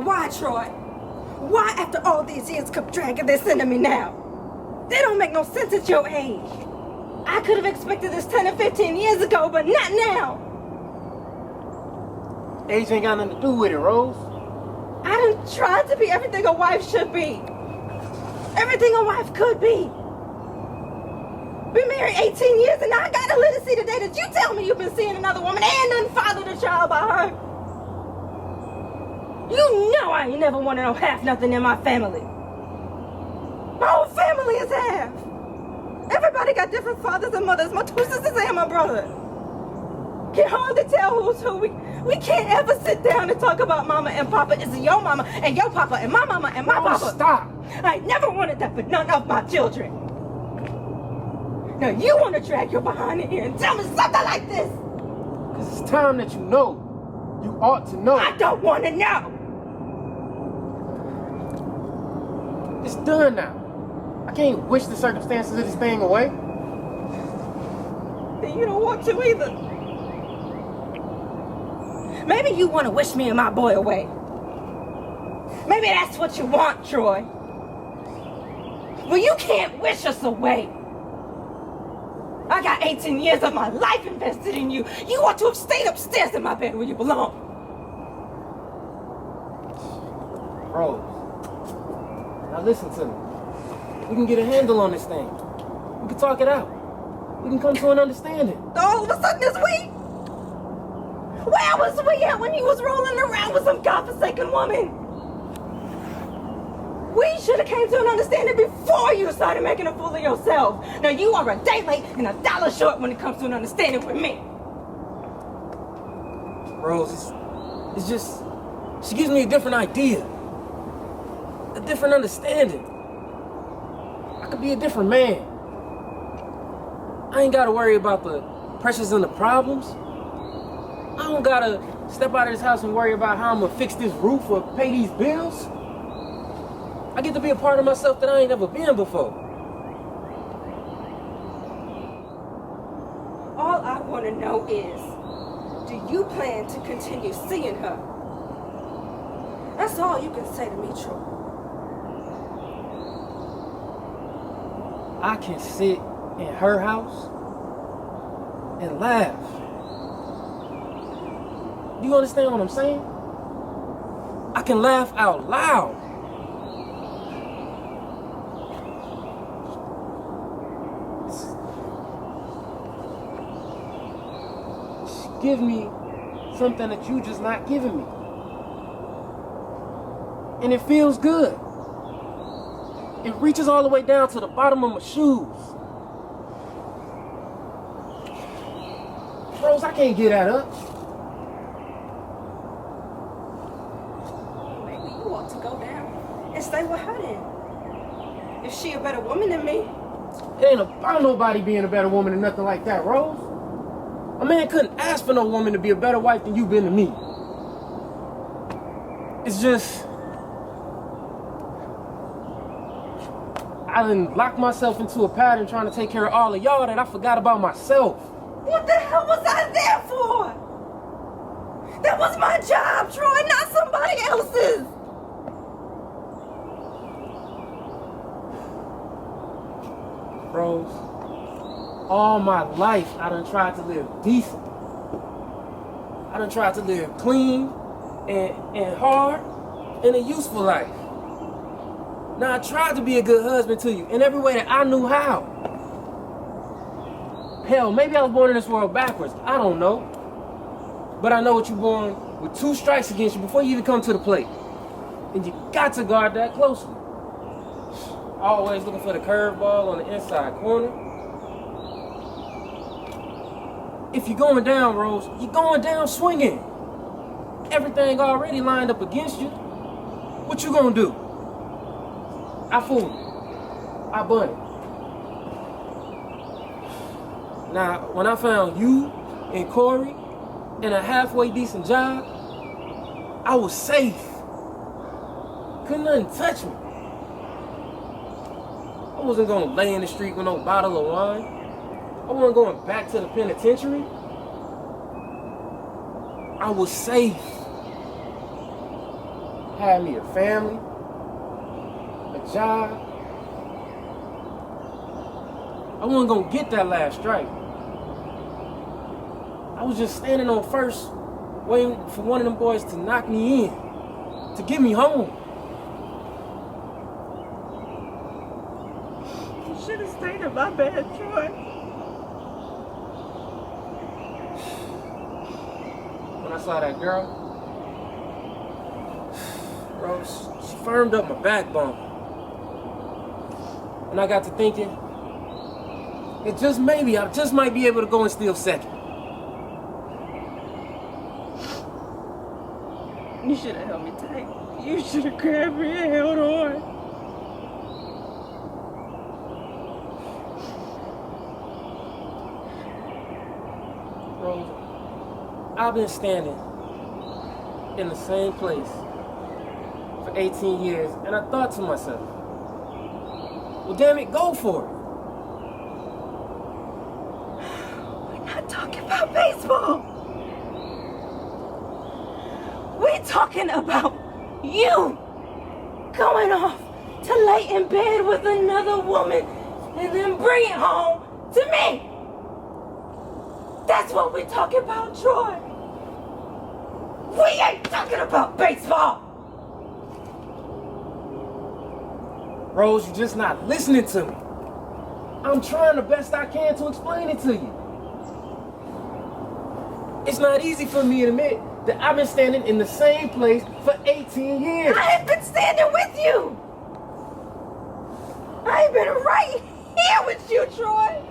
Why, Troy? Why, after all these years, keep dragging this into me now? They don't make no sense at your age. I could have expected this 10 or 15 years ago, but not now. Age ain't got nothing to do with it, Rose. I done tried to be everything a wife should be. Everything a wife could be. Been married 18 years and I got a literacy today that you tell me you've been seeing another woman and done fathered a child by her. You know I ain't never wanted no half nothing in my family. My whole family is half. Everybody got different fathers and mothers. My 2 sisters and my brother. Can hardly tell who's who. We can't ever sit down and talk about mama and papa. It's your mama and your papa and my mama and my papa. Stop. I never wanted that for none of my children. Now you want to drag your behind in here and tell me something like this? Because it's time that you know. You ought to know. I don't want to know. It's done now. I can't wish the circumstances of this thing away. Then you don't want to either. Maybe you want to wish me and my boy away. Maybe that's what you want, Troy. Well, you can't wish us away. I got 18 years of my life invested in you. You ought to have stayed upstairs in my bed where you belong. Rose, now listen to me. We can get a handle on this thing. We can talk it out. We can come to an understanding. All of a sudden it's we? Where was we at when he was rolling around with some godforsaken woman? We should have came to an understanding before you started making a fool of yourself. Now you are a day late and $1 short when it comes to an understanding with me. Rose, it's just, she gives me a different idea. A different understanding. I could be a different man. I ain't gotta worry about the pressures and the problems. I don't gotta step out of this house and worry about how I'm gonna fix this roof or pay these bills. I get to be a part of myself that I ain't never been before. All I want to know is, do you plan to continue seeing her? That's all you can say to me, Troy. I can sit in her house and laugh. Do you understand what I'm saying? I can laugh out loud. Give me something that you just not giving me. And it feels good. It reaches all the way down to the bottom of my shoes. Rose, I can't get that up. Maybe you ought to go down and stay with her then. If she a better woman than me. It ain't about nobody being a better woman or nothing like that, Rose. A man couldn't ask for no woman to be a better wife than you've been to me. It's just, I done locked myself into a pattern trying to take care of all of y'all that I forgot about myself. What the hell was I there for? That was my job, Troy, not somebody else's. Rose, all my life I done tried to live decent. I done tried to live clean and hard and a useful life. Now I tried to be a good husband to you in every way that I knew how. Hell, maybe I was born in this world backwards. I don't know. But I know what you're born with 2 strikes against you before you even come to the plate. And you got to guard that closely. Always looking for the curveball on the inside corner. If you're going down, Rose, you're going down swinging. Everything already lined up against you. What you gonna do? I fooled you. I bunted. Now, when I found you and Corey in a halfway decent job, I was safe. Couldn't nothing touch me. I wasn't gonna lay in the street with no bottle of wine. I wasn't going back to the penitentiary. I was safe. had me a family, a job. I wasn't gonna get that last strike. I was just standing on first, waiting for one of them boys to knock me in, to get me home. You should have stayed in my bed, Troy. When I saw that girl, Rose, she firmed up my backbone. And I got to thinking, that just maybe, I just might be able to go and steal second. You should have held me tight. You should have grabbed me and held on. Rose, I've been standing in the same place for 18 years, and I thought to myself, well, damn it, go for it. We're not talking about baseball. We're talking about you going off to lay in bed with another woman and then bring it home to me. That's what we're talking about, Troy. We ain't talking about baseball. Rose, you're just not listening to me. I'm trying the best I can to explain it to you. It's not easy for me to admit that I've been standing in the same place for 18 years. I have been standing with you. I've been right here with you, Troy.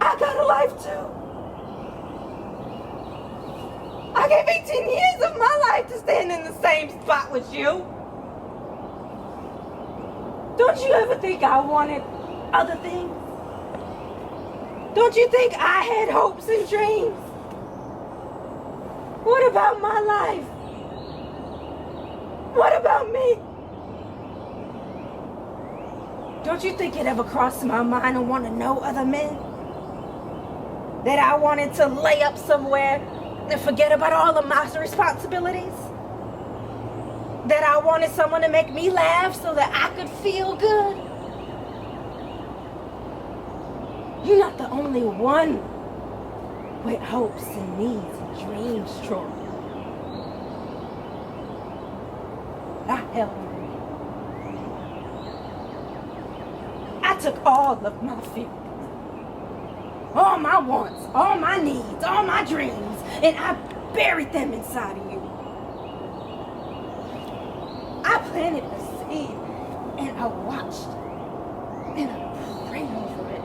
I got a life too. I gave 18 years of my life to stand in the same spot with you. Don't you ever think I wanted other things? Don't you think I had hopes and dreams? What about my life? What about me? Don't you think it ever crossed my mind to want to know other men? That I wanted to lay up somewhere and forget about all of my responsibilities? That I wanted someone to make me laugh so that I could feel good? You're not the only one with hopes and needs and dreams, Troy. I held on. I took all of my feelings, all my wants, all my needs, all my dreams, and I buried them inside of you. I planted a seed, and I watched, and I prayed over it.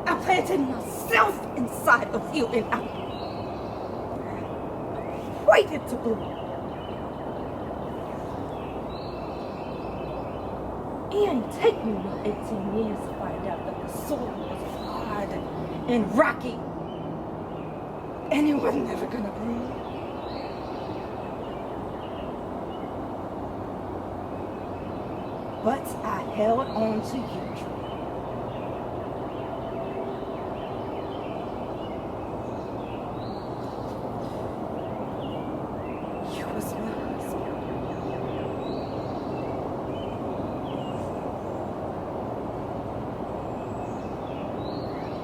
I planted myself inside of you, and I waited to bloom. It didn't take me no 18 years to find out that the soil was hard and rocky, and it was never gonna bloom. But I held on to you, Troy. You was my husband.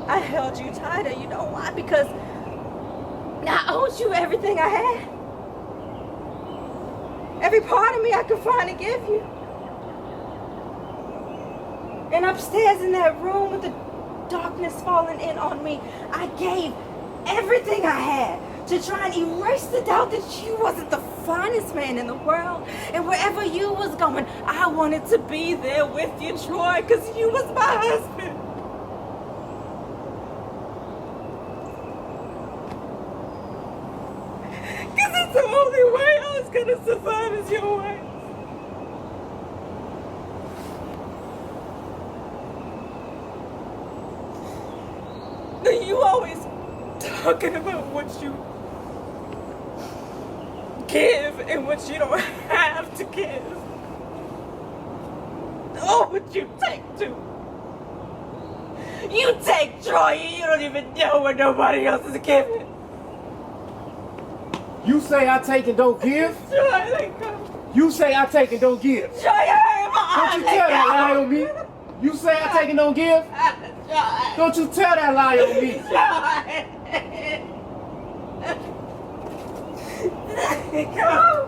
I held you tighter, you know why? Because I owed you everything I had. Every part of me I could find to give you. And upstairs in that room with the darkness falling in on me, I gave everything I had to try and erase the doubt that you wasn't the finest man in the world. And wherever you was going, I wanted to be there with you, Troy, because you was my husband. Because it's the only way I was going to survive is your way. You always talking about what you give and what you don't have to give. Oh, what you take too. You take, Troy, you don't even know what nobody else is giving. You say I take and don't give? Joy, let go. You say I take and don't give. Joy, you hurt my Don't you tell that lie on me. You say I take and don't give? Joy. Don't you tell that lie on me. Joy. Let go.